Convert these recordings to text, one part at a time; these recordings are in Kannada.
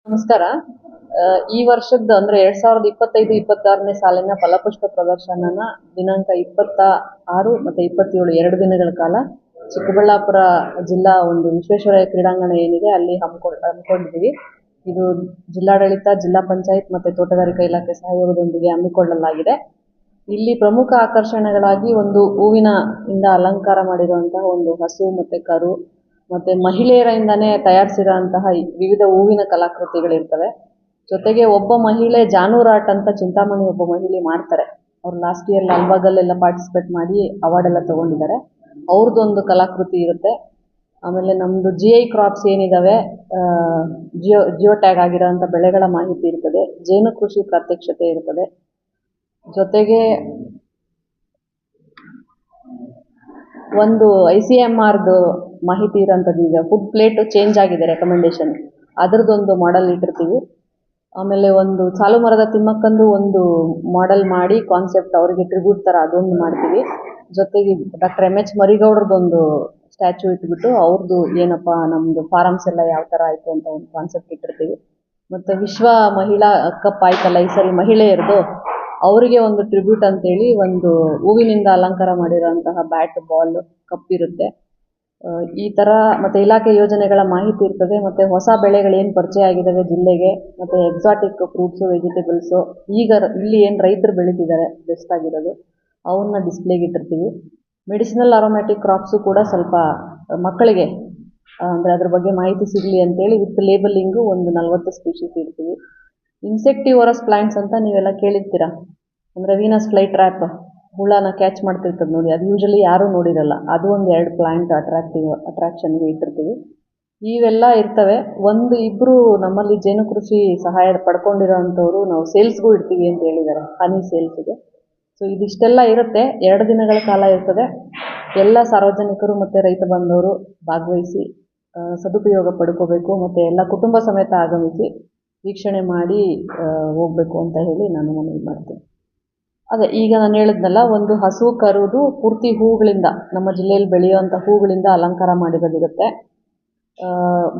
ನಮಸ್ಕಾರ. ಈ ವರ್ಷದ ಅಂದ್ರೆ 2025-26ನೇ ಸಾಲಿನ ಫಲಪುಷ್ಪ ಪ್ರದರ್ಶನನ ದಿನಾಂಕ 26 ಮತ್ತೆ 27 2 ದಿನಗಳ ಕಾಲ ಚಿಕ್ಕಬಳ್ಳಾಪುರ ಜಿಲ್ಲಾ ಒಂದು ವಿಶ್ವೇಶ್ವರಯ್ಯ ಕ್ರೀಡಾಂಗಣ ಏನಿದೆ ಅಲ್ಲಿ ಹಮ್ಮಿಕೊಂಡಿದ್ದೀವಿ. ಇದು ಜಿಲ್ಲಾಡಳಿತ, ಜಿಲ್ಲಾ ಪಂಚಾಯತ್ ಮತ್ತೆ ತೋಟಗಾರಿಕಾ ಇಲಾಖೆ ಸಹಯೋಗದೊಂದಿಗೆ ಹಮ್ಮಿಕೊಳ್ಳಲಾಗಿದೆ. ಇಲ್ಲಿ ಪ್ರಮುಖ ಆಕರ್ಷಣೆಗಳಾಗಿ ಒಂದು ಹೂವಿನ ಇಂದ ಅಲಂಕಾರ ಮಾಡಿರುವಂತಹ ಒಂದು ಹಸು ಮತ್ತೆ ಕರು, ಮತ್ತೆ ಮಹಿಳೆಯರಿಂದಾನೇ ತಯಾರಿಸಿರುವಂತಹ ವಿವಿಧ ಹೂವಿನ ಕಲಾಕೃತಿಗಳಿರ್ತವೆ. ಜೊತೆಗೆ ಒಬ್ಬ ಮಹಿಳೆ ಜಾನೂರಾಟ್ ಅಂತ ಚಿಂತಾಮಣಿ ಒಬ್ಬ ಮಹಿಳೆ ಮಾಡ್ತಾರೆ. ಅವ್ರು ಲಾಸ್ಟ್ ಇಯರ್ ಲಾಲ್ಬಾಗಲ್ಲೆಲ್ಲ ಪಾರ್ಟಿಸಿಪೇಟ್ ಮಾಡಿ ಅವಾರ್ಡ್ ಎಲ್ಲ ತಗೊಂಡಿದ್ದಾರೆ. ಅವ್ರದ್ದೊಂದು ಕಲಾಕೃತಿ ಇರುತ್ತೆ. ಆಮೇಲೆ ನಮ್ದು GI ಕ್ರಾಪ್ಸ್ ಏನಿದಾವೆ, ಜಿಯೋ ಟ್ಯಾಗ್ ಆಗಿರೋಂಥ ಬೆಳೆಗಳ ಮಾಹಿತಿ ಇರ್ತದೆ. ಜೇನು ಕೃಷಿ ಪ್ರಾತ್ಯಕ್ಷತೆ ಇರ್ತದೆ. ಜೊತೆಗೆ ಒಂದು ICMRದು ಮಾಹಿತಿ ಇರೋಂಥದ್ದು, ಈಗ ಫುಡ್ ಪ್ಲೇಟ್ ಚೇಂಜ್ ಆಗಿದೆ ರೆಕಮೆಂಡೇಶನ್, ಅದರದ್ದೊಂದು ಮಾಡೆಲ್ ಇಟ್ಟಿರ್ತೀವಿ. ಆಮೇಲೆ ಒಂದು ಸಾಲು ಮರದ ತಿಮ್ಮಕ್ಕಂದು ಒಂದು ಮಾಡೆಲ್ ಮಾಡಿ ಕಾನ್ಸೆಪ್ಟ್ ಅವರಿಗೆ ಟ್ರಿಬ್ಯೂಟ್ ಥರ ಅದೊಂದು ಮಾಡ್ತೀವಿ. ಜೊತೆಗೆ ಡಾಕ್ಟರ್ MH ಮರಿಗೌಡ್ರದ್ದೊಂದು ಸ್ಟ್ಯಾಚ್ಯೂ ಇಟ್ಬಿಟ್ಟು ಅವ್ರದ್ದು ಏನಪ್ಪ ನಮ್ಮದು ಫಾರಮ್ಸ್ ಎಲ್ಲ ಯಾವ ಥರ ಆಯಿತು ಅಂತ ಒಂದು ಕಾನ್ಸೆಪ್ಟ್ ಇಟ್ಟಿರ್ತೀವಿ. ಮತ್ತು ವಿಶ್ವ ಮಹಿಳಾ ಕಪ್ ಆಯ್ತಲ್ಲ ಈ ಸರಿ ಮಹಿಳೆಯರದು, ಅವರಿಗೆ ಒಂದು ಟ್ರಿಬ್ಯೂಟ್ ಅಂತೇಳಿ ಒಂದು ಹೂವಿನಿಂದ ಅಲಂಕಾರ ಮಾಡಿರೋಂತಹ ಬ್ಯಾಟ್, ಬಾಲ್, ಕಪ್ ಇರುತ್ತೆ. ಈ ಥರ ಮತ್ತು ಇಲಾಖೆ ಯೋಜನೆಗಳ ಮಾಹಿತಿ ಇರ್ತದೆ. ಮತ್ತು ಹೊಸ ಬೆಳೆಗಳೇನು ಪರಿಚಯ ಆಗಿದ್ದಾವೆ ಜಿಲ್ಲೆಗೆ, ಮತ್ತು ಎಕ್ಸಾಟಿಕ್ ಫ್ರೂಟ್ಸು, ವೆಜಿಟೇಬಲ್ಸು, ಈಗ ಇಲ್ಲಿ ಏನು ರೈತರು ಬೆಳೀತಿದ್ದಾರೆ ಬೆಸ್ಟ್ ಆಗಿರೋದು, ಅವನ್ನ ಡಿಸ್ಪ್ಲೇಗೆ ಇಟ್ಟಿರ್ತೀವಿ. ಮೆಡಿಸಿನಲ್ ಅರೋಮ್ಯಾಟಿಕ್ ಕ್ರಾಪ್ಸು ಕೂಡ ಸ್ವಲ್ಪ ಮಕ್ಕಳಿಗೆ ಅಂದರೆ ಅದ್ರ ಬಗ್ಗೆ ಮಾಹಿತಿ ಸಿಗಲಿ ಅಂತೇಳಿ ವಿತ್ ಲೇಬಲಿಂಗು ಒಂದು 40 ಸ್ಪೀಷೀಸ್ ಇಡ್ತೀವಿ. ಇನ್ಸೆಕ್ಟಿವರಸ್ ಪ್ಲಾಂಟ್ಸ್ ಅಂತ ನೀವೆಲ್ಲ ಕೇಳಿರ್ತೀರ, ಅಂದರೆ ವೀನಸ್ ಫ್ಲೈ ಟ್ರ್ಯಾಪ್, ಹುಳನ ಕ್ಯಾಚ್ ಮಾಡ್ತಿರ್ತದೆ ನೋಡಿ, ಅದು ಯೂಶಲಿ ಯಾರೂ ನೋಡಿರಲ್ಲ. ಅದು ಒಂದು 2 ಪ್ಲಾಂಟ್ ಅಟ್ರಾಕ್ಷನ್ಗೆ ಇಟ್ಟಿರ್ತೀವಿ. ಇವೆಲ್ಲ ಇರ್ತವೆ. ಒಂದು ಇಬ್ಬರು ನಮ್ಮಲ್ಲಿ ಜೇನು ಕೃಷಿ ಸಹಾಯ ಪಡ್ಕೊಂಡಿರೋ ಅಂಥವ್ರು ನಾವು ಸೇಲ್ಸ್ಗೂ ಇಡ್ತೀವಿ ಅಂತ ಹೇಳಿದ್ದಾರೆ, ಹನಿ ಸೇಲ್ಸ್ಗೆ. ಸೊ ಇದಿಷ್ಟೆಲ್ಲ ಇರುತ್ತೆ. 2 ದಿನಗಳ ಕಾಲ ಇರ್ತದೆ. ಎಲ್ಲ ಸಾರ್ವಜನಿಕರು ಮತ್ತು ರೈತ ಬಂದವರು ಭಾಗವಹಿಸಿ ಸದುಪಯೋಗ ಪಡ್ಕೋಬೇಕು. ಮತ್ತು ಎಲ್ಲ ಕುಟುಂಬ ಸಮೇತ ಆಗಮಿಸಿ ವೀಕ್ಷಣೆ ಮಾಡಿ ಹೋಗಬೇಕು ಅಂತ ಹೇಳಿ ನಾನು ಮನವಿ ಮಾಡ್ತೀನಿ. ಅದೇ ಈಗ ನಾನು ಹೇಳಿದ್ನಲ್ಲ, ಒಂದು ಹಸು ಕರುದು ಪೂರ್ತಿ ಹೂಗಳಿಂದ, ನಮ್ಮ ಜಿಲ್ಲೆಯಲ್ಲಿ ಬೆಳೆಯುವಂಥ ಹೂಗಳಿಂದ ಅಲಂಕಾರ ಮಾಡಿರೋದಿರುತ್ತೆ.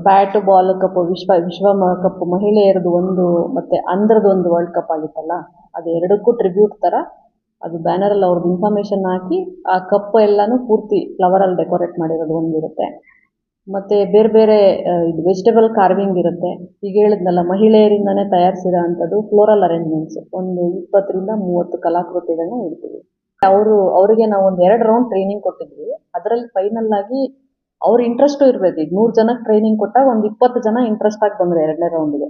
ಬ್ಯಾಟ್, ಬಾಲ್, ಕಪ್, ವಿಶ್ವ ಕಪ್ ಮಹಿಳೆಯರದು ಒಂದು, ಮತ್ತು ಅಂದ್ರದ್ದು ಒಂದು ವರ್ಲ್ಡ್ ಕಪ್ ಆಗಿತ್ತಲ್ಲ, ಅದು ಎರಡಕ್ಕೂ ಟ್ರಿಬ್ಯೂಟ್ ಥರ ಅದು ಬ್ಯಾನರಲ್ಲಿ ಅವ್ರದ್ದು ಇನ್ಫಾರ್ಮೇಷನ್ ಹಾಕಿ ಆ ಕಪ್ ಎಲ್ಲನೂ ಪೂರ್ತಿ ಫ್ಲವರಲ್ಲಿ ಡೆಕೋರೇಟ್ ಮಾಡಿರೋದು ಒಂದಿರುತ್ತೆ. ಮತ್ತು ಬೇರೆ ಬೇರೆ ಇದು ವೆಜಿಟೇಬಲ್ ಕಾರ್ವಿಂಗ್ ಇರುತ್ತೆ. ಈಗ ಹೇಳಿದ್ನಲ್ಲ, ಮಹಿಳೆಯರಿಂದನೇ ತಯಾರಿಸಿರೋ ಅಂಥದ್ದು ಫ್ಲೋರಲ್ ಅರೇಂಜ್ಮೆಂಟ್ಸ್ ಒಂದು 20ರಿಂದ 30 ಕಲಾಕೃತಿಗಳನ್ನ ಇಡ್ತೀವಿ. ಅವರಿಗೆ ನಾವು ಒಂದು 2 ರೌಂಡ್ ಟ್ರೈನಿಂಗ್ ಕೊಟ್ಟಿದ್ವಿ. ಅದರಲ್ಲಿ ಫೈನಲ್ ಆಗಿ ಅವ್ರ ಇಂಟ್ರೆಸ್ಟು ಇರಬೇಕು. ಈಗ 100 ಜನಕ್ಕೆ ಟ್ರೈನಿಂಗ್ ಕೊಟ್ಟಾಗ ಒಂದು 20 ಜನ ಇಂಟ್ರೆಸ್ಟ್ ಆಗಿ ಬಂದರೆ 2ನೇ ರೌಂಡಿಗೆ.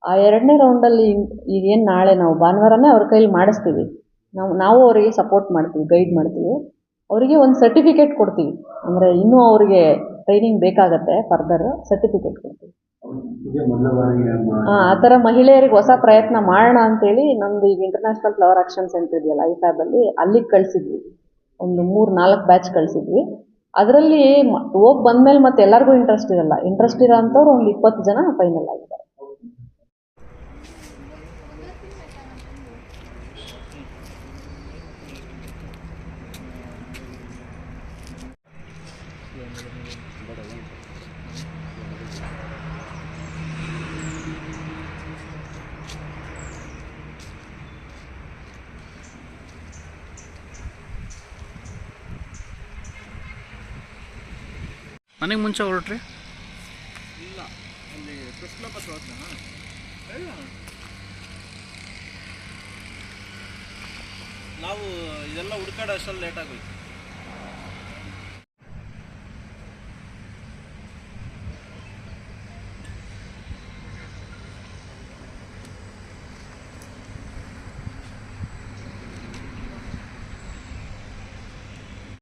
ಆ 2ನೇ ರೌಂಡಲ್ಲಿ ಈಗೇನು ನಾಳೆ ನಾವು ಭಾನುವಾರನೇ ಅವ್ರ ಕೈಲಿ ಮಾಡಿಸ್ತೀವಿ. ನಾವು ಅವರಿಗೆ ಸಪೋರ್ಟ್ ಮಾಡ್ತೀವಿ, ಗೈಡ್ ಮಾಡ್ತೀವಿ. ಅವರಿಗೆ ಒಂದು ಸರ್ಟಿಫಿಕೇಟ್ ಕೊಡ್ತೀವಿ. ಅಂದರೆ ಇನ್ನೂ ಅವರಿಗೆ ಟ್ರೈನಿಂಗ್ ಬೇಕಾಗತ್ತೆ, ಫರ್ದರ್ ಸರ್ಟಿಫಿಕೇಟ್ ಕೊಡ್ತೀವಿ. ಆ ಥರ ಮಹಿಳೆಯರಿಗೆ ಹೊಸ ಪ್ರಯತ್ನ ಮಾಡೋಣ ಅಂತೇಳಿ ನಮ್ಮದು ಈಗ ಇಂಟರ್ನ್ಯಾಷನಲ್ ಫ್ಲವರ್ ಆಕ್ಷನ್ ಸೆಂಟರ್ ಇದೆಯಲ್ಲ IFABಲ್ಲಿ, ಅಲ್ಲಿಗೆ ಕಳಿಸಿದ್ವಿ. ಒಂದು 3-4 ಬ್ಯಾಚ್ ಕಳಿಸಿದ್ವಿ. ಅದರಲ್ಲಿ ಹೋಗಿ ಬಂದಮೇಲೆ ಮತ್ತೆ ಎಲ್ಲರಿಗೂ ಇಂಟ್ರೆಸ್ಟ್ ಇರಲ್ಲ. ಇಂಟ್ರೆಸ್ಟ್ ಇರೋ ಅಂಥವ್ರು ಒಂದು 20 ಜನ ಫೈನಲ್ ಆಗಿದ್ದಾರೆ. ಮನೆಗೆ ಮುಂಚೆ ಹೊರಟ್ರಿ? ಇಲ್ಲ, ಅಲ್ಲಿ ಪ್ರೆಸ್ ಕ್ಲಬ್ ಹತ್ರ ನಾವು ಇದೆಲ್ಲ ಹುಡ್ಕಾಡೋ ಅಷ್ಟರಲ್ಲಿ ಲೇಟ್ ಆಗೋಯ್ತು.